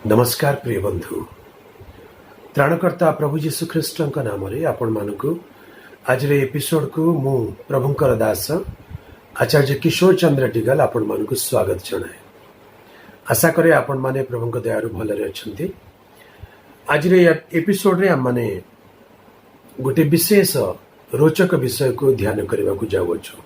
नमस्कार प्रिय बंधु त्राणकर्ता प्रभु जीशु ख्रीष्ट नाम आपण मानक आज एपिसोड को मु प्रभुंकर दास आचार्य किशोर चंद्र टिगल आपण मानक स्वागत जनाए। आशा करे आपण माने प्रभुंक दयारु भलरे अछंती। आज एपिसोड रे हम माने गोटे विशेष रोचक विषय को ध्यान करने को जाऊछु।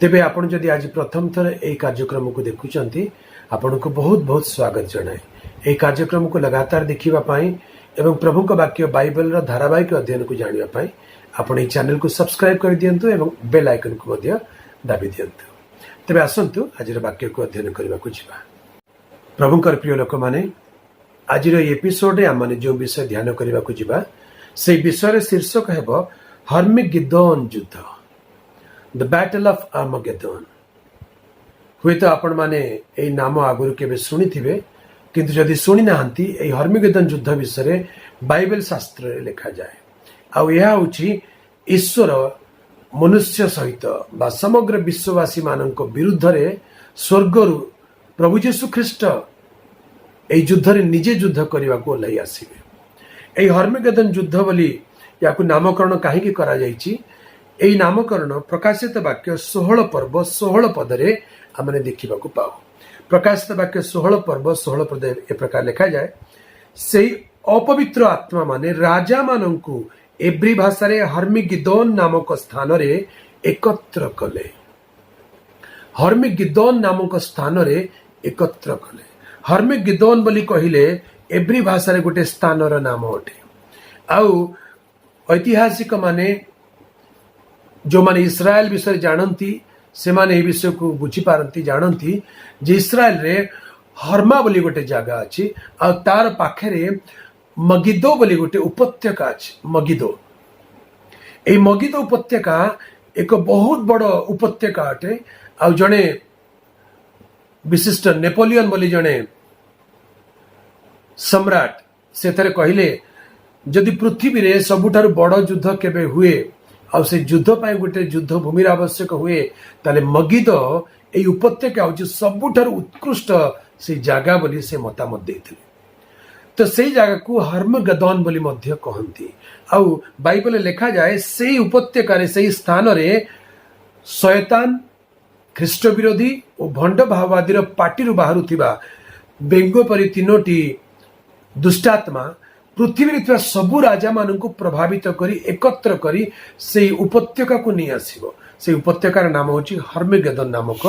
तेबे आपण जदि आज प्रथम थर एई कार्यक्रम को देखुचंती आपण को बहुत बहुत स्वागत जनाए। एई कार्यक्रम को लगातार देखिबा पाई एवं प्रभुंक वाक्य बाइबल रो धारावाहिक अध्ययन को जानिबा पाई आपण एई चैनल को सब्सक्राइब कर दियंतु एवं बेल आइकन को मध्य दाबी दियंतु। तेबे आसंतु आज वाक्य को अध्ययन करबा को जिबा। प्रभुंकर प्रिय लोक माने आज एपिसोड रे हम जो विषय ध्यान करबा को जिबा से विषय शीर्षक हेबो हर्मिगिदोन युद्ध, द बैटल ऑफ आर्मागेदोन। हुए तो आपण माने एई नाम आगुरु केबे सुनी थिबे, किंतु जदि सुनी नाहंती एई हर्मिगेदोन युद्ध विषय बाइबल शास्त्र रे लिखा जाए। आउ यह होची ईश्वर मनुष्य सहित बा समग्र विश्ववासी मानक विरुद्ध रे स्वर्गरु प्रभु यीशु ख्रीष्ट एई युद्ध रे निजे युद्ध करबा को ओलाई आसीबे। एई हर्मिगेदोन युद्ध बोली याकु नामकरण काहेकि करा जायछि? एई नामकरण प्रकाशित वाक्य 16 पर्व 16 पदरे हमने देखा पाओ। प्रकाशित वाक्य 16 पर्व 16 पद ए प्रकार लिखा जाए, से अपवित्र आत्मा माने राजा मानंकु एब्री भाषा रे हर्मिगिदोन नामक स्थान रे एकत्र कले। हर्मिगिदोन नामक स्थान रे एकत्र कले। हर्मिगिदोन बोली कहिले एब्री भाषा रे गोटे स्थान रो नाम अटे। आउ ऐतिहासिक माने जो माने इस्राएल विषय जानती से माने विषय को बुझी पारती जानती जे इस्राएल रे हर्मा बोली गोटे जगह अच्छी आ तार पाखे मगिदो बोली गोटे उपत्यका अच्छी। मगिदो ए मगिदो उपत्यका एक बहुत बड़ उपत्यका अटे। आ जड़े विशिष्ट नेपोलियन बोली जड़े सम्राट से कहले जदि पृथ्वी रे सबुठारु बड़ युद्ध केबे हुए आ से युद्ध पाए गोटे युद्ध भूमि आवश्यक हुए ताले मगिदो ए उपत्यका होची सबुठारु उत्कृष्ट से जगह बोली से मतामत देथिले। तो से जगह को हर्मगेदोन बोली मध्य कहंती। आउ बाइबल लिखा जाए से उपत्यका रे से स्थान रे शैतान ख्रीष्ट विरोधी और भंड भाववादी पार्टी बाहरुथिबा बेंगो परि तीनोटी दुष्टात्मा पृथ्वी रे सबु राजा मान को प्रभावित करी एकत्र करी से उपत्यका को नहीं आसीबो। से उपत्यकार नाम होची हर्मिगेदोन नामक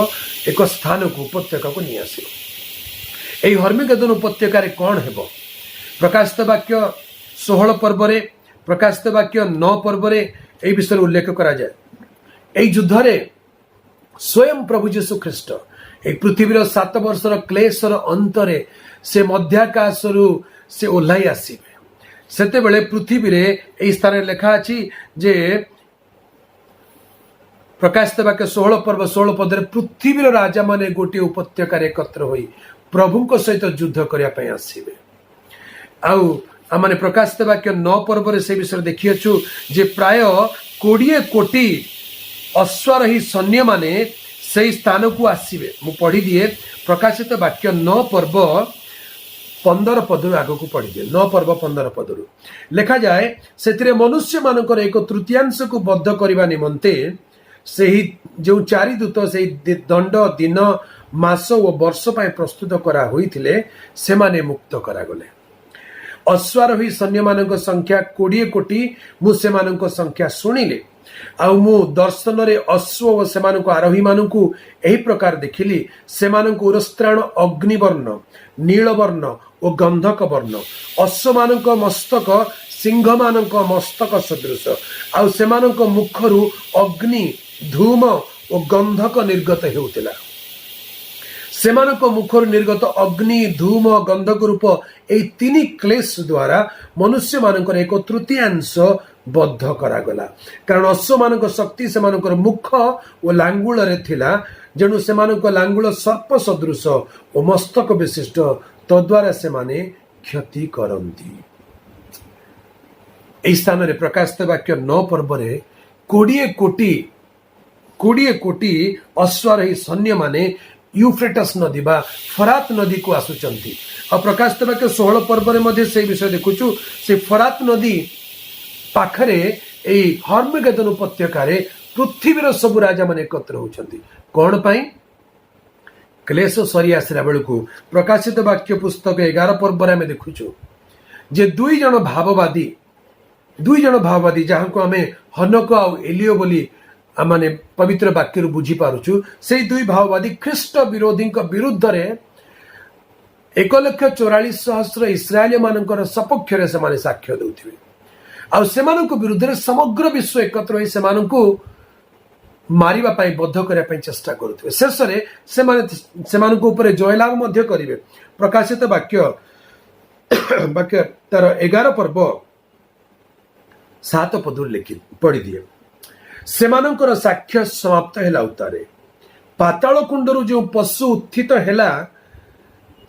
एक स्थान को उपत्यका को नहीं आसीबो। एई हर्मिगेदोन उपत्यका रे कोन हेबो? प्रकाशित वाक्य 16 पर्व रे प्रकाशित वाक्य 9 पर्व रे एई विषय उल्लेख करा जाय। एई युद्ध रे स्वयं प्रभु यीशु ख्रीष्ट एई पृथ्वी रो 7 वर्षर क्लेशर अंतरे से मध्याकाशरु से ओल्लाई आसीबे। सेते बेले पृथ्वी रे एई स्थान लिखा अछि जे प्रकाशित वाक्य 16 पर्व 16 पद रे पृथ्वी रो राजा माने गोटे उपत्यका रे एकत्र होई प्रभुंक सहित युद्ध करिया पय आसीबे। आउ आमाने प्रकाशित वाक्य 9 पर्व रे से विषय देखियछु जे प्राय 20 कोटी अश्वारोही सैन्य माने से स्थान को आसीबे। मु पढ़ी दिए प्रकाशित वाक्य 9 पर्व 15 पद आग को पढ़ी दिए। 9 पर्व 15 पद लिखा जाए, से मनुष्य मानकर एक तृतीयांश को बद्ध करने निमंते से जो 4 दूत से दंड दिन मास और वर्ष पाए प्रस्तुत करा होइथिले से माने मुक्त करागले। अश्वारोही सैन्य मानक संख्या 20 कोटी। मु से मानक संख्या सुनिले आउ मु दर्शन रे अश्व और सेमानक आरोही मानकु एही प्रकार देखिली। सेमानक उरस्त्राण अग्निवर्ण नीलवर्ण और गंधक वर्ण। अश्व मानक मस्तक सिंह मानक मस्तक सदृश। आउ सेमानक मुखरु अग्नि धूम और गंधक निर्गत हेउतिला। सेमानक मुखर निर्गत अग्नि धूम गंधक रूप ए 3 क्लेश द्वारा मनुष्य मानकर एक तृतीयांश बद्ध करागला। कारण अश्व मानक शक्ति सेमानकर मुख और लांगुल रे थिला, जेणु सेमानक लांगुल सर्प सदृश और मस्तक विशिष्ट, तद्वारा सेमाने क्षति करंती। एई स्थान रे प्रकाशित वाक्य 9 पर्व रे 20 कोटी अश्वारोही सैन्य माने यूफ्रेटस नदी बा फरात नदी को आसुचंती। और प्रकाशित वाक्य 16 पर्व में से विषय देखुचु से फरात नदी पाखरे ए हर्मगेदन उपत्यकार पृथ्वीर सब राजा मान एकत्र होती कौन पाई क्लेश सरी आसला बेलू प्रकाशित वाक्य पुस्तक 11 पर्व आम देखुचु जे दुई जन भाववादी जहाँ को आम हनक आउ एलियो बोली माने पवित्र वाक्य बुझी पारुचु से दुई भाववादी ख्रीष्ट विरोधी विरुद्ध रे 1,44,000 इस्राएली मानकर सपक्ष से साक्ष्य देउथिबे आ सेमानक विरुद्ध रे समग्र विश्व एकत्र होई सेमानकु मारिबा पाई बद्ध करिया पाई चेष्टा करुथिबे। शेष रे सेमानकु ऊपर जयलाभ मध्य करिवे। प्रकाशित वाक्य तार 11 पर्व 7 पद लिखि पढ़ी दिए सेमानकर साक्ष्य समाप्त हैला उतारे पाताल कुंडरू जो पशु उत्थित हैला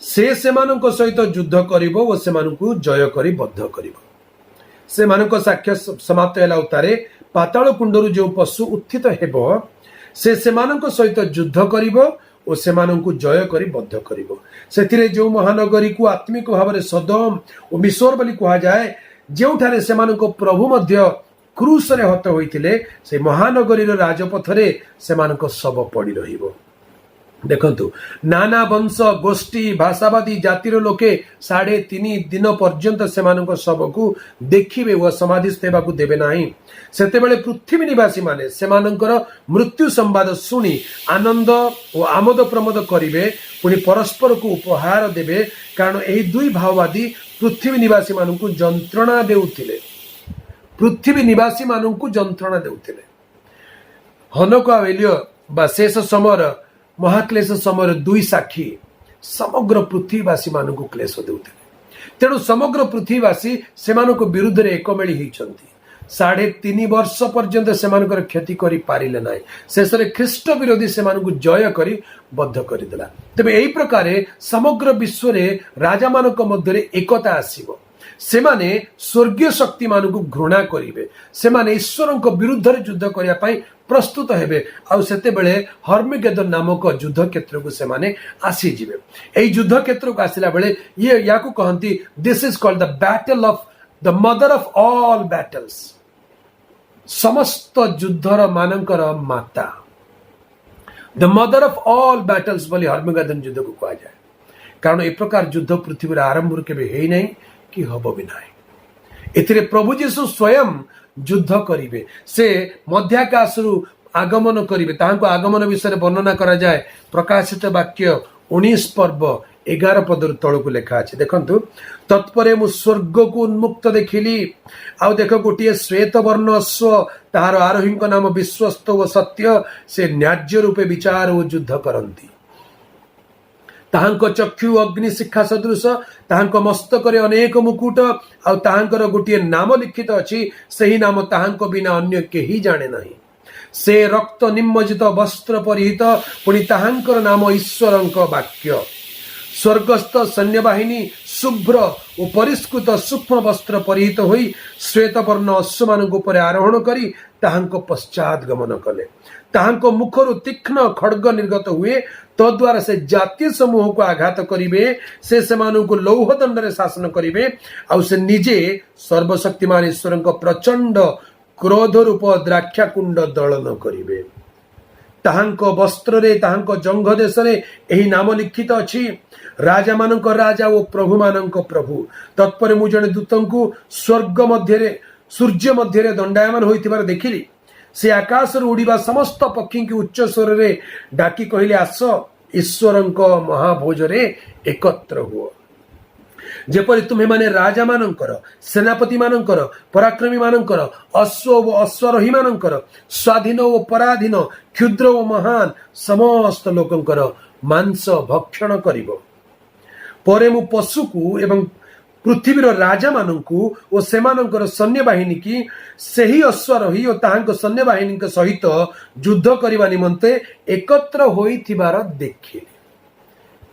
से सेमानक सहित युद्ध करिवो ओ सेमानकु जय करी बद्ध करिवो। सेमानक साक्ष्य समाप्त हैला उतारे पाताल कुंडरू जो पशु उत्थित हेबो से सेमानक सहित युद्ध करिवो ओ सेमानकु जय करी बद्ध करिवो। सेथिरे जो महानगरी को आत्मिक भाव सदोम और मिसोर बोली कहा जाए जेउठारे सेमानक प्रभु मध्य क्रूस रे हत होइथिले से महानगरी राजपथरे सेमानक शव पड़ी रहिबो। देखंतु नाना वंश गोष्ठी भाषावादी जातिर लोके 3.5 दिन पर्यंत सेमानक शव को देखिबे व समाधि सेवाकू देबे नाही। सेतेबेले पृथ्वी निवासी माने सेमानकर मृत्यु संवाद सुनी आनंद और आमोद प्रमोद करिवे पुणी परस्पर को उपहार देबे कारण एही दुई भाववादी पृथ्वी निवासी मानकू जंत्रणा देउथिले पृथ्वी निवासी मानकू जंत्रणा देउथिले। हनक आ एलियो बा शेष समर महाक्लेश समय दुई साक्षी समग्र पृथ्वीवासी मानकू क्लेश देउथिले तेणु समग्र पृथ्वीवासी सेमानक विरुद्ध रे एकमेली होइचंती 3.5 वर्ष पर्यंत सेमानकर क्षति करि पारिले नाही। शेष रे ख्रीष्ट विरोधी सेमानकू जय करी बद्ध करिदेला। तबे एही प्रकारे समग्र विश्व रे राजा मानक मध्य एकता आसीबो। सेमाने स्वर्गीय शक्ति मानकू घृणा करिवे सेमाने ईश्वरक विरुद्ध रे युद्ध करिया पाई प्रस्तुत हेबे आउ सेते बेले हर्मगेदन नामक युद्ध क्षेत्र को सेमाने आसी जिवे। एई युद्ध क्षेत्र को आसिला बेले ये याकू कहंती this is called the battle of the mother of all battles समस्त युद्धर मानकर माता the mother of all battles बोली हर्मगेदन युद्ध को कहा जाए कारण ए प्रकार युद्ध पृथ्वी आरंभ केबे हेई नहीं कि हब भी नाही। एथिरे प्रभु यीशु स्वयं युद्ध करिवे से मध्याकाशरु आगमन करिवे ताहाको आगमन विषय वर्णना करा जाए प्रकाशित वाक्य 19 पर्व 11 पद तल को लिखा अछि। देखंतु तत्परे मु स्वर्ग को उन्मुक्त देखिली आउ देख गोटे श्वेत वर्ण अश्व ताहार आरोही नाम विश्वस्त व सत्य से न्याज्य रूपे विचार व युद्ध करंती ताहांको चक्षु अग्नि शिखा सदृश ताहांको मस्तक रे अनेक मुकुट आउ ताहांकर गोटे नाम लिखित अछि सही नाम ताहांको बिना अन्य केही जाने नहीं। से रक्त निम्मजित वस्त्र परिहित पुणी ताहांकर नाम ईश्वरंक वाक्य स्वर्गस्थ सैन्य बाहिनी शुभ्र और परिष्कृत सूक्ष्म वस्त्र परिहित होई श्वेत वर्ण अश्व मानक ऊपर आरोहण करी ताहांको पश्चात गमन कले ताहांको मुखरु तीक्ष्ण खड्ग निर्गत हुए तद्वारा से जातीय समूह को आघात करिवे से सेमानकु लौह दंड रे शासन करिवे आउ से निजे सर्वशक्तिमान ईश्वरंक प्रचंड क्रोध रूप द्राक्षा कुंड दलन करिवे। ताहांको वस्त्र रे ताहांको जंघ देश रे एही नाम लिखित अछि राजा मानक राजा ओ प्रभु मानक प्रभु। तत्पर मु जने दूतंकु स्वर्ग मध्य रे सूर्य मध्य रे दंडायमान होइतिबार देखिली से आकाश उड़ीबा समस्त पक्षी की उच्च स्वर रे डाकी कहले आस ईश्वरंक महाभोज रे एकत्र हुओ जेपरि तुम्हें माने राजा मानकर सेनापति मानकर पराक्रमी मानकर अश्व व अश्वरोही मानकर स्वाधीन व पराधीन क्षुद्र व महान समस्त लोकंकर मांस भक्षण करिवो। परे मु पशु को एवं पृथ्वीर राजा मानकू और सेमानंकर सैन्य बाहिनी की सही अश्वरोही और ताहांक सैन्य बाहिनी के सहित युद्ध करने निमंते एकत्र होइथिबार देखिले।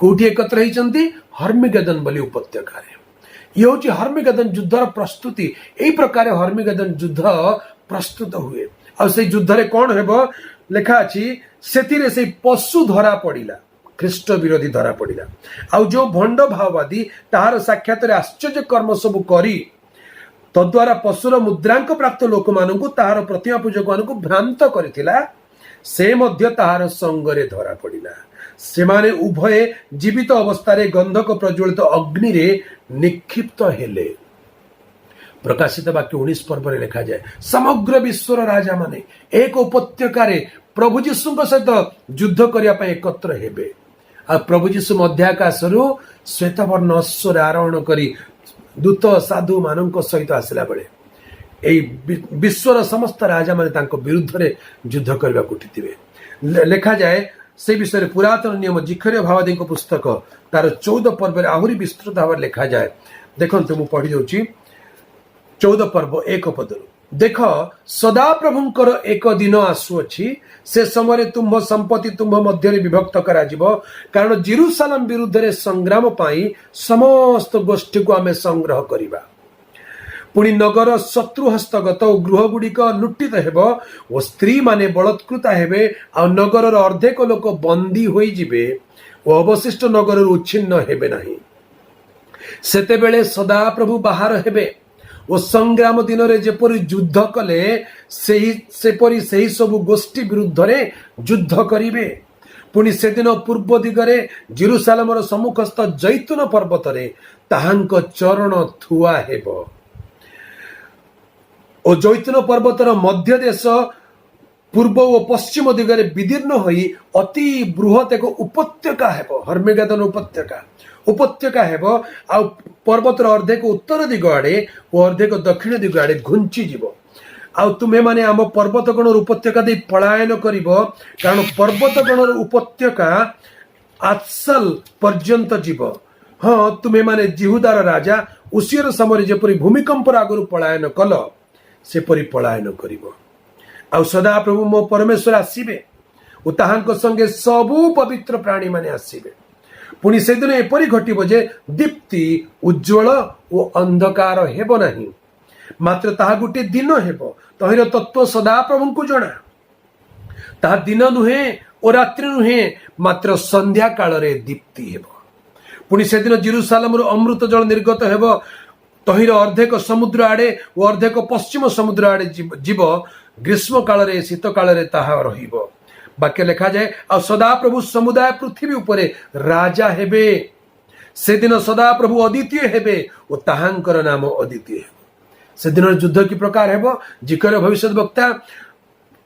कोठी एकत्र होइचंती हर्मगेदन बोली उपत्यका ये हूँ हर्मगेदन युद्धर प्रस्तुति यही प्रकार हर्मगेदन युद्ध प्रस्तुत हुए आ से युद्ध रे कौन हेबो लेखा अछि सेतिरे से पशु धरा पड़िला ଖ୍ରୀଷ୍ଟ ବିରୋଧୀ ଧରା ପଡ଼ିଲା। ଆଉ ଯେଉଁ ଭଣ୍ଡ ଭାଓବାଦୀ ତାହାର ସାକ୍ଷାତରେ ଆଶ୍ଚର୍ଯ୍ୟ କର୍ମ ସବୁ କରି ତଦ୍ୱାରା ପଶୁର ମୁଦ୍ରାଙ୍କ ପ୍ରାପ୍ତ ଲୋକମାନଙ୍କୁ ତାହାର ପ୍ରତିମା ପୂଜକମାନଙ୍କୁ ଭ୍ରାନ୍ତ କରିଥିଲା, ସେ ମଧ୍ୟ ତାହାର ସଙ୍ଗରେ ଧରା ପଡ଼ିଲା। ସେମାନେ ଉଭୟେ ଜୀବିତ ଅବସ୍ଥାରେ ଗନ୍ଧକ ପ୍ରଜ୍ୱଳିତ ଅଗ୍ନିରେ ନିକ୍ଷିପ୍ତ ହେଲେ। ପ୍ରକାଶିତ ବାକ୍ୟ 19 ପର୍ବରେ ଲେଖାଯାଏ, ସମଗ୍ର ବିଶ୍ୱର ରାଜା ମାନେ ଏକ ଉପତ୍ୟକାରେ ପ୍ରଭୁ ଯୀଶୁଙ୍କ ସହିତ ଯୁଦ୍ଧ କରିବା ପାଇଁ ଏକତ୍ର ହେବେ। ଆଉ ପ୍ରଭୁ ଯୀଶୁ ମଧ୍ୟାକାଶରୁ ଶ୍ଵେତବର୍ଣ୍ଣ ଅଶ୍ୱରେ ଆରୋହଣ କରି ଦୂତ ସାଧୁ ମାନଙ୍କ ସହିତ ଆସିଲା ବେଳେ ଏହି ବିଶ୍ୱର ସମସ୍ତ ରାଜା ମାନେ ତାଙ୍କ ବିରୁଦ୍ଧରେ ଯୁଦ୍ଧ କରିବାକୁ ଉଠିଥିବେ। ଲେଖାଯାଏ ସେ ବିଷୟରେ ପୁରାତନ ନିୟମ ଜିଖର୍ୟ ଭାଓବାଦୀଙ୍କ ପୁସ୍ତକ ତାର 14 ପର୍ବରେ ଆହୁରି ବିସ୍ତୃତ ଭାବରେ ଲେଖାଯାଏ। ଦେଖନ୍ତୁ, ମୁଁ ପଢି ଦଉଛି 14 ପର୍ବ 1 ପଦରୁ। ଦେଖ, ସଦାପ୍ରଭୁଙ୍କର ଏକ ଦିନ ଆସୁଅଛି, ସେ ସମୟରେ ତୁମ୍ଭ ସମ୍ପତ୍ତି ତୁମ୍ଭ ମଧ୍ୟରେ ବିଭକ୍ତ କରାଯିବ, କାରଣ ଜେରୁସାଲେମ ବିରୁଦ୍ଧରେ ସଂଗ୍ରାମ ପାଇଁ ସମସ୍ତ ଗୋଷ୍ଠୀକୁ ଆମେ ସଂଗ୍ରହ କରିବା। ପୁଣି ନଗର ଶତ୍ରୁ ହସ୍ତଗତ ଓ ଗୃହ ଗୁଡିକ ଲୁଟିତ ହେବ ଓ ସ୍ତ୍ରୀ ମାନେ ବଳତ୍କୃତା ହେବେ, ଆଉ ନଗରର ଅର୍ଦ୍ଧେକ ଲୋକ ବନ୍ଦୀ ହୋଇଯିବେ ଓ ଅବଶିଷ୍ଟ ନଗରରୁ ଉଚ୍ଛିନ୍ନ ହେବେ ନାହିଁ। ସେତେବେଳେ ସଦାପ୍ରଭୁ ବାହାର ହେବେ ଓ ସଂଗ୍ରାମ ଦିନରେ ଯେପରି ଯୁଦ୍ଧ କଲେ ସେପରି ସେହି ସବୁ ଗୋଷ୍ଠୀ ବିରୁଦ୍ଧରେ ଯୁଦ୍ଧ କରିବେ। ପୁଣି ସେଦିନ ପୂର୍ବ ଦିଗରେ ଜେରୁସାଲେମର ସମ୍ମୁଖସ୍ଥ ଜୈତୁନ ପର୍ବତରେ ତାହାଙ୍କ ଚରଣ ଥୁଆ ହେବ ଓ ଜୈତୁନ ପର୍ବତର ମଧ୍ୟ ଦେଶ ପୂର୍ବ ଓ ପଶ୍ଚିମ ଦିଗରେ ବିଦୀର୍ଣ୍ଣ ହୋଇ ଅତି ବୃହତ୍ ଏକ ଉପତ୍ୟକା ହେବ, ହର୍ମେଗେଦନ ଉପତ୍ୟକା ହେବ। ଆଉ ପର୍ବତର ଅର୍ଦ୍ଧେକ ଉତ୍ତର ଦିଗ ଆଡେ ଓ ଅର୍ଦ୍ଧେକ ଦକ୍ଷିଣ ଦିଗ ଆଡେ ଘୁଞ୍ଚିଯିବ। ଆଉ ତୁମେମାନେ ଆମ ପର୍ବତ ଗଣର ଉପତ୍ୟକା ଦେଇ ପଳାୟନ କରିବ, କାରଣ ପର୍ବତ ଗଣର ଉପତ୍ୟକା ଆତ୍ସାଲ ପର୍ଯ୍ୟନ୍ତ ଯିବ। ହଁ, ତୁମେମାନେ ଜିହୁଦାର ରାଜା ଉସିୟର ସମୟରେ ଯେପରି ଭୂମିକମ୍ପର ଆଗରୁ ପଳାୟନ କଲ, ସେପରି ପଳାୟନ କରିବ। ଆଉ ସଦାପ୍ରଭୁ ମୋ ପରମେଶ୍ୱର ଆସିବେ ଓ ତାହାଙ୍କ ସଙ୍ଗେ ସବୁ ପବିତ୍ର ପ୍ରାଣୀ ମାନେ ଆସିବେ। ପୁଣି ସେଦିନ ଏପରି ଘଟିବ ଯେ ଦୀପ୍ତି ଉଜ୍ଜ୍ୱଳ ଓ ଅନ୍ଧକାର ହେବ ନାହିଁ, ମାତ୍ର ତାହା ଗୋଟିଏ ଦିନ ହେବ। ତହିଁର ତତ୍ତ୍ୱ ସଦାପ୍ରଭୁଙ୍କୁ ଜଣା। ତାହା ଦିନ ନୁହେଁ ଓ ରାତ୍ରି ନୁହେଁ, ମାତ୍ର ସନ୍ଧ୍ୟା କାଳରେ ଦୀପ୍ତି ହେବ। ପୁଣି ସେଦିନ ଜେରୁସାଲେମରୁ ଅମୃତ ଜଳ ନିର୍ଗତ ହେବ, ତହିଁର ଅର୍ଦ୍ଧେକ ସମୁଦ୍ର ଆଡେ ଓ ଅର୍ଦ୍ଧେକ ପଶ୍ଚିମ ସମୁଦ୍ର ଆଡେ ଯିବ। ଗ୍ରୀଷ୍ମ କାଳରେ ଶୀତ କାଳରେ ତାହା ରହିବ। ବାକ୍ୟ ଲେଖାଯାଏ, ଆଉ ସଦାପ୍ରଭୁ ସମୁଦାୟ ପୃଥିବୀ ଉପରେ ରାଜା ହେବେ। ସେଦିନ ସଦାପ୍ରଭୁ ଅଦ୍ୱିତୀୟ ହେବେ ଓ ତାହାଙ୍କର ନାମ ଅଦ୍ୱିତୀୟ ହେବ। ସେଦିନର ଯୁଦ୍ଧ କି ପ୍ରକାର ହେବ? ଜିକର୍ୟ ଭବିଷ୍ୟତ ବକ୍ତା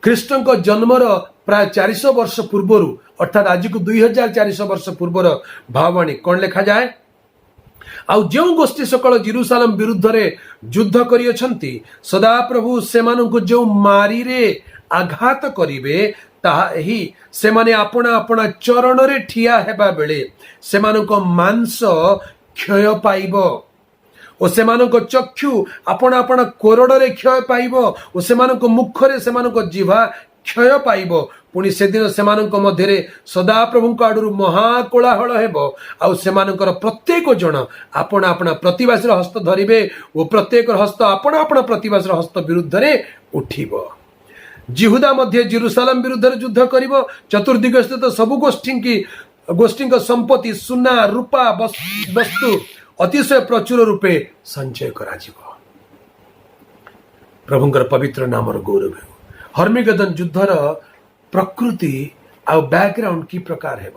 ଖ୍ରୀଷ୍ଟଙ୍କ ଜନ୍ମର ପ୍ରାୟ 400 ବର୍ଷ ପୂର୍ବରୁ, ଅର୍ଥାତ୍ ଆଜିକୁ 2400 ବର୍ଷ ପୂର୍ବର ଭାବବାଣୀ କଣ ଲେଖାଯାଏ? ଆଉ ଯେଉଁ ଗୋଷ୍ଠୀ ସକଳ ଜେରୁସାଲେମ ବିରୁଦ୍ଧରେ ଯୁଦ୍ଧ କରିଅଛନ୍ତି, ସଦାପ୍ରଭୁ ସେମାନଙ୍କୁ ଯେଉଁ ମାରିରେ ଆଘାତ କରିବେ, ତାହା ଏହି, ସେମାନେ ଆପଣା ଆପଣା ଚରଣରେ ଠିଆ ହେବା ବେଳେ ସେମାନଙ୍କ ମାଂସ କ୍ଷୟ ପାଇବ ଓ ସେମାନଙ୍କ ଚକ୍ଷୁ ଆପଣା ଆପଣା କୋରଡ଼ରେ କ୍ଷୟ ପାଇବ ଓ ସେମାନଙ୍କ ମୁଖରେ ସେମାନଙ୍କ ଜିହ୍ବା କ୍ଷୟ ପାଇବ। ପୁଣି ସେଦିନ ସେମାନଙ୍କ ମଧ୍ୟରେ ସଦାପ୍ରଭୁଙ୍କ ଆଡରୁ ମହାକୋଳାହଳ ହେବ, ଆଉ ସେମାନଙ୍କର ପ୍ରତ୍ୟେକ ଜଣ ଆପଣା ଆପଣା ପ୍ରତିବାସୀର ହସ୍ତ ଧରିବେ ଓ ପ୍ରତ୍ୟେକ ହସ୍ତ ଆପଣା ଆପଣା ପ୍ରତିବାସୀର ହସ୍ତ ବିରୁଦ୍ଧରେ ଉଠିବ। ଜିହୁଦା ମଧ୍ୟ ଜେରୁସାଲେମ ବିରୁଦ୍ଧରେ ଯୁଦ୍ଧ କରିବ। ଚତୁର୍ଦିଗ ସ୍ଥିତ ସବୁ ଗୋଷ୍ଠୀଙ୍କ ସମ୍ପତ୍ତି ସୁନା ରୂପା ବସ୍ତୁ ଅତିଶୟ ପ୍ରଚୁର ରୂପେ ସଞ୍ଚୟ କରାଯିବ। ପ୍ରଭୁଙ୍କର ପବିତ୍ର ନାମର ଗୌରବ ହେଉ। ହର୍ମେଗେଦନ ଯୁଦ୍ଧର ପ୍ରକୃତି ଆଉ ବ୍ୟାକଗ୍ରାଉଣ୍ଡ କି ପ୍ରକାର ହେବ?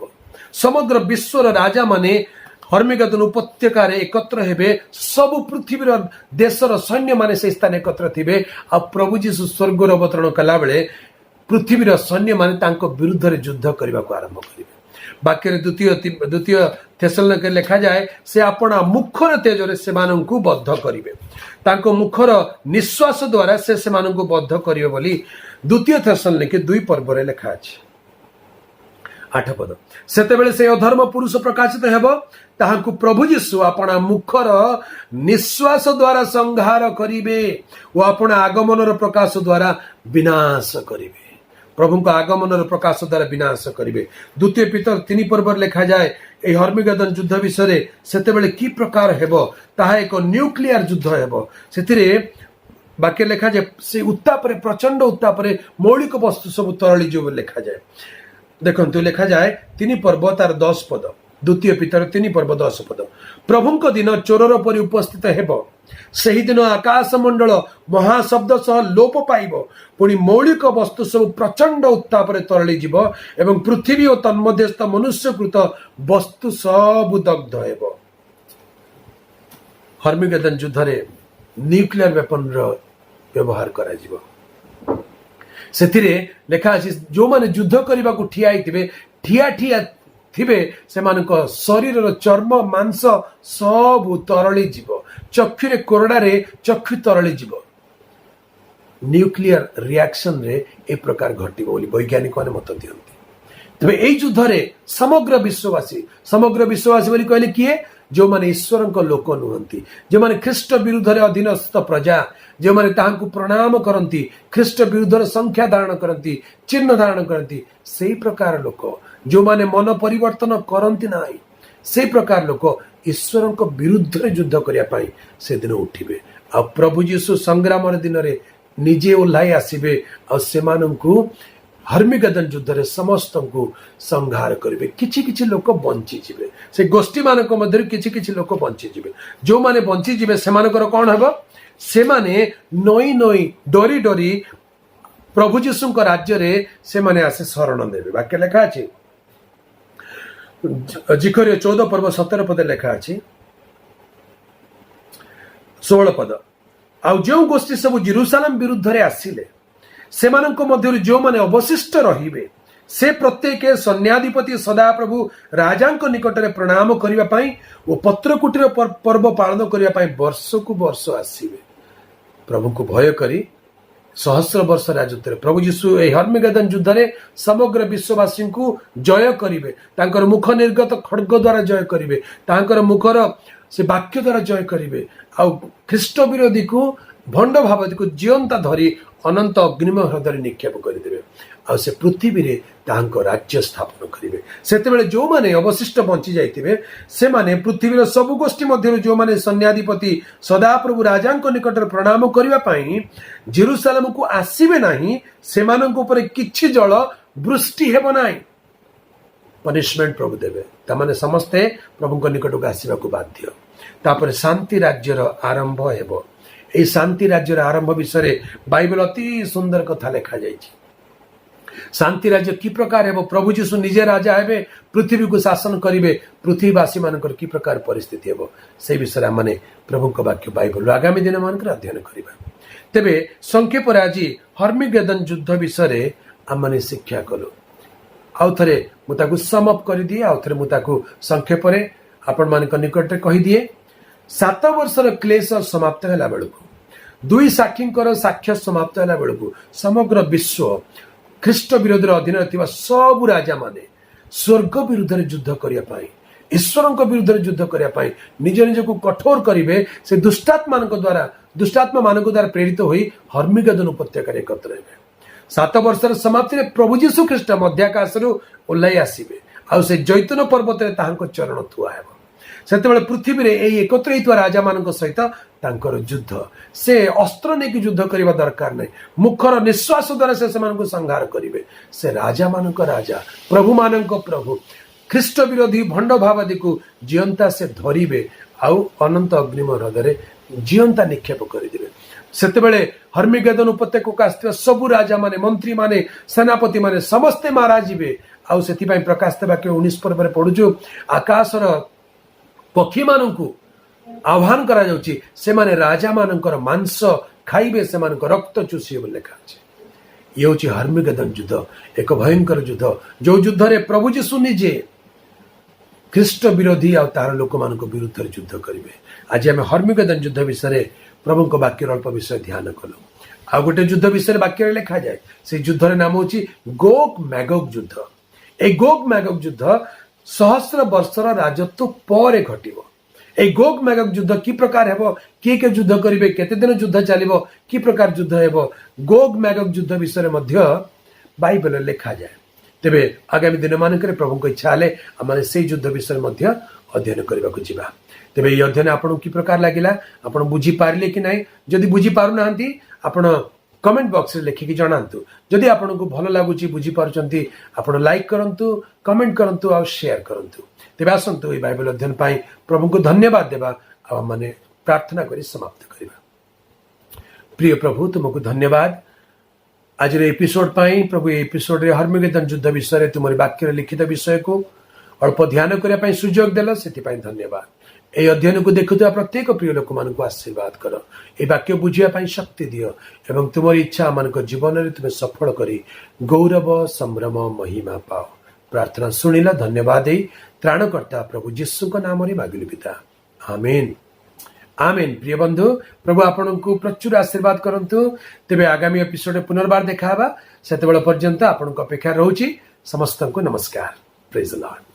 ସମଗ୍ର ବିଶ୍ୱର ରାଜା ମାନେ ହର୍ମେଗେଦନ ଉପତ୍ୟକାରେ ଏକତ୍ର ହେବେ। ସବୁ ପୃଥିବୀର ଦେଶର ସୈନ୍ୟ ମାନେ ସେହି ସ୍ଥାନ ଏକତ୍ର ଥିବେ। ଆଉ ପ୍ରଭୁ ଯୀଶୁ ସ୍ୱର୍ଗରୁ ଅବତରଣ କଲା ବେଳେ ପୃଥିବୀର ସୈନ୍ୟ ମାନେ ତାଙ୍କ ବିରୁଦ୍ଧରେ ଯୁଦ୍ଧ କରିବାକୁ ଆରମ୍ଭ କରିବେ। ବାକ୍ୟରେ ଦ୍ୱିତୀୟ ଥେସଲୋନିକେରେ ଲେଖାଯାଏ, ସେ ଆପଣା ମୁଖର ତେଜରେ ସେମାନଙ୍କୁ ବଦ୍ଧ କରିବେ। ତାଙ୍କ ମୁଖର ନିଶ୍ୱାସ ଦ୍ୱାରା ସେ ସେମାନଙ୍କୁ ବଦ୍ଧ କରିବେ ବୋଲି ଦ୍ୱିତୀୟ ଥେସଲୋନିକେ 2 ପର୍ବରେ ଲେଖା ଅଛି। 8 ପଦ। ସେତେବେଳେ ସେ ଅଧର୍ମ ପୁରୁଷ ପ୍ରକାଶିତ ହେବ, ତାହାଙ୍କୁ ପ୍ରଭୁ ଯୀଶୁ ଆପଣା ମୁଖର ନିଶ୍ୱାସ ଦ୍ୱାରା ସଂହାର କରିବେ ଓ ଆପଣା ଆଗମନର ପ୍ରକାଶ ଦ୍ୱାରା ବିନାଶ କରିବେ। ପ୍ରଭୁଙ୍କ ଆଗମନର ପ୍ରକାଶ ଦ୍ୱାରା ବିନାଶ କରିବେ। ଦ୍ୱିତୀୟ ପିତର 3 ପର୍ବରେ ଲେଖାଯାଏ, ଏହି ହର୍ମେଗେଦନ ଯୁଦ୍ଧ ବିଷୟରେ ସେତେବେଳେ କି ପ୍ରକାର ହେବ? ତାହା ଏକ ନ୍ୟୁକ୍ଲିୟର ଯୁଦ୍ଧ ହେବ। ସେଥିରେ ବାକ୍ୟ ଲେଖାଯାଏ, ସେ ଉତ୍ତାପରେ, ପ୍ରଚଣ୍ଡ ଉତ୍ତାପରେ ମୌଳିକ ବସ୍ତୁ ସବୁ ତରଳିଯିବ ବୋଲି ଲେଖାଯାଏ। देखंतु लिखा जाए 3 पर्व तार 10 पद, द्वितीय पितर 3 पर्व 10 पद। प्रभुंक दिन चोरर परि उपस्थित हेब, सही दिन आकाश मंडल महाशब्द सह लोप पाइब, पुणी मौलिक वस्तु सब प्रचंड उत्ताप तरली जीव एवं पृथ्वी और तन्मध्यस्थ मनुष्यकृत वस्तु सब दग्ध हेब। हर्मिगेदन युद्ध रे न्यूक्लियर वेपन व्यवहार करा जीव। सेथिरे लेखा अछि जो माने युद्ध करबा को ठिया हिथिबे, ठिया ठिया थिबे सेमानक शरीर चर्म मांस सब तरली जीव, चक्षुरे कोरडा रे चक्षु तरली जीव। न्यूक्लियर रिएक्शन रे ए प्रकार घटिबो बोली वैज्ञानिक माने मत दियंती। तबे एई युद्ध रे समग्र विश्ववासी बोली कहले किए, जो माने ईश्वर लोक नुहंती, जो माने ख्रीष्ट विरुद्ध रे अधीनस्थ प्रजा, जो माने ताहांकु प्रणाम करंती, ख्रीष्ट विरुद्ध रे संख्या धारण करंती, चिन्ह धारण करंती, सेई प्रकार लोक जो माने मन परिवर्तन करंती नाही, सेई प्रकार लोक ईश्वर विरुद्ध रे युद्ध करिया पाई से दिन उठिबे। आ प्रभु यीशु संग्राम रे दिन रे निजे ओल्हाई आसीबे आ सेमानंकु हर्मिगेदन युद्ध रे समस्त को संहार करिवे। किछि किछि लोक बंची जिवे, से गोष्ठी मानक मध्य किछि किछि लोक बंची जिवे। जो माने बंची जिवे सेमानकर कोन हबो, से माने नई नई डरी डरी प्रभु यीशु को राज्य रे से माने आसे शरण देबे। वाक्य लेखा अछि जिकरिया 14 पर्व 17 पद लेखा अछि 16 पद। आ जो गोष्ठी सब जेरूशलेम विरुद्ध रे आसिले सेमानंको मध्यरु जो माने अवशिष्ट रहिबे, से प्रत्येक सैन्याधिपति सदाप्रभु राजांको निकटरे प्रणाम करिवा पाई ओ पत्रकुटीर पर्व पालन करिवा पाई वर्ष को वर्ष आसीबे। प्रभु को भय करी सहस्र वर्ष राजत्व प्रभु यीशु ए हर्मिगेदन युद्ध रे समग्र विश्ववासी को जय करिवे, तांकर मुख निर्गत खड्ग द्वारा जय करिवे, तांकर मुखर से वाक्य द्वारा जय करिवे। आ ख्रीष्ट विरोधी को भंड भावती को जीवंता धरी अनंत अग्निमय हृदय निक्षेप करदेवे। आ से पृथ्वी रे तांको राज्य स्थापन करिवे। सेतेबेले जो माने अवशिष्ट बंची जाइतिबे से माने पृथ्वीर सब गोष्ठी मध्यरु जो माने सैन्याधिपति सदाप्रभु राजांको निकटरे प्रणाम करिवा पाई जेरूशलेम को आसीबे नाही, सेमानंको ऊपर किछि जल वृष्टि हेबो नाही, पनिशमेंट प्रभु देवे। तामाने समस्ते प्रभुंको निकटको आसीबा को बाध्य। तापर शांति राज्यर आरंभ हेबो। ए शांति राज्यर आरंभ विषय बाइबल अति सुंदर कथा लिखा जाइछि। शांति राज्य कि प्रकार हेबो, प्रभु यीशु निजे राजा हेबे, पृथ्वी को शासन करिवे, पृथ्वीवासी मानकर कि प्रकार परिस्थिति हेबो से विषय माने प्रभुंको वाक्य बाइबल आगामी दिन मानकर अध्ययन करिबा। तेबे संक्षेप रे आज हर्मिगेदन युद्ध विषय आम शिक्षा कलु। आउ थे मुझे सम अप कर दिए, आउ थे मुझे संक्षेप आपण मानक निकट कही दिए। 7 वर्षर क्लेश समाप्त होला बेलकु, 2 साक्षींकर साक्ष्य समाप्त होला बेलकु समग्र विश्व ख्रीष्ट विरोध अधीन थिबा सब राजा माने स्वर्ग विरुद्ध युद्ध करिया पाई, ईश्वर विरुद्ध युद्ध करिया पाई निज निज को कठोर करिवे। से दुष्टात्मा मानक द्वारा प्रेरित होई हर्मिगेदन उपत्यका एकत्र हेबे। 7 वर्षर समाप्ति रे प्रभु यीशु ख्रीष्ट मध्याकाशरु ओल्लाई आसीबे, आउ से जैतून पर्वत रे ताहांको चरण थुआ हेबो। सेतेबेले पृथ्वी रे एई एकत्र हेतुवा राजा मानक सहित तांकर युद्ध, से अस्त्र नेकी युद्ध करिबा दरकार नै, मुखर निश्वास द्वारा से सेमानको संहार करिवे। से राजा मानक राजा, प्रभु मानक प्रभु, ख्रीष्ट विरोधी भंड भावादी को जीवंता से धरिवे, आउ अनंत अग्निमय हृदय जीवंता निक्षेप करिदेवे। सेतेबेले हर्मिगेदन उपत्यका को आस्थिबा सबु राजा माने, मंत्री माने, सेनापति माने समस्ते मारा जिवे। आउ सेति पई प्रकाशित वाक्य 19 पर्व रे पढुछु, आकाशर पक्षी मानकु आह्वान करा जाउची, से माने राजा मानकर मांस खाइबे, से मानकर रक्त चूसिबे बोली लेखा अछि। ये होची हर्मिगेदन युद्ध, एक भयंकर युद्ध, जो युद्ध रे प्रभु यीशु निजे ख्रीष्ट विरोधी आ तार लोक मानक विरुद्ध युद्ध करिवे। आज आम हर्मिगेदन युद्ध विषय प्रभुंक वाक्य अल्प विषय ध्यान कलु। आ गोटे युद्ध विषय वाक्य लिखा जाए, से युद्धर नाम होची गोग मैगोग युद्ध। ए गोग मैगोग युद्ध सहस्र वर्षर राजत्व पर घटिबो। ए गोग मैगोग युद्ध कि प्रकार हेबो, किए के युद्ध करिवे, केते दिन युद्ध चलिबो, कि प्रकार युद्ध हेबो, गोग मैगोग युद्ध विषय मध्य बाइबल लिखा जाए। तेबे आगामी दिन मानकरे प्रभुंक इच्छा हेले आमे से युद्ध विषय मध्य अध्ययन करबा को जिबा। तेबे ये अध्ययन आपन कि प्रकार लागिला, आपन बुझी पारले कि नाही? जदि बुझी पारु नाहंती, आपन कमेंट बॉक्स रे लिखिकी जणांतु जदि आपनको भल लागुची बुझी पारुचंती आपण लाइक करंतु कमेंट करंतु और शेयर करंतु तेबे आसंतु ए बाइबल अध्ययन पाई प्रभु को धन्यवाद देबा आ माने प्रार्थना करी समाप्त करिबा। प्रिय प्रभु तुमको धन्यवाद आज एपिसोड पाई प्रभु एपिसोड रे हर्मगेदन युद्ध विषय तुम वाक्य लिखित विषय को अल्प ध्यान करने सुजोग देल से धन्यवाद। ए अध्ययन को देखुवा प्रत्येक प्रिय लोक मान आशीर्वाद कर ए वाक्य बुझापी शक्ति दियो एवं तुम इच्छा मान जीवन में तुम्हें सफल करी गौरव संभ्रम महिमा पाओ। प्रार्थना शुणिला धन्यवाद त्राणकर्ता प्रभु जीशु नाम मागिलु पिता आमेन आमेन। प्रिय बंधु प्रभु आपण को प्रचुर आशीर्वाद करंतु तेबे आगामी एपिसोड पुनर्बार देखा से पर्यंत आपण अपेक्षा रहूची। समस्त को नमस्कार। Praise the Lord.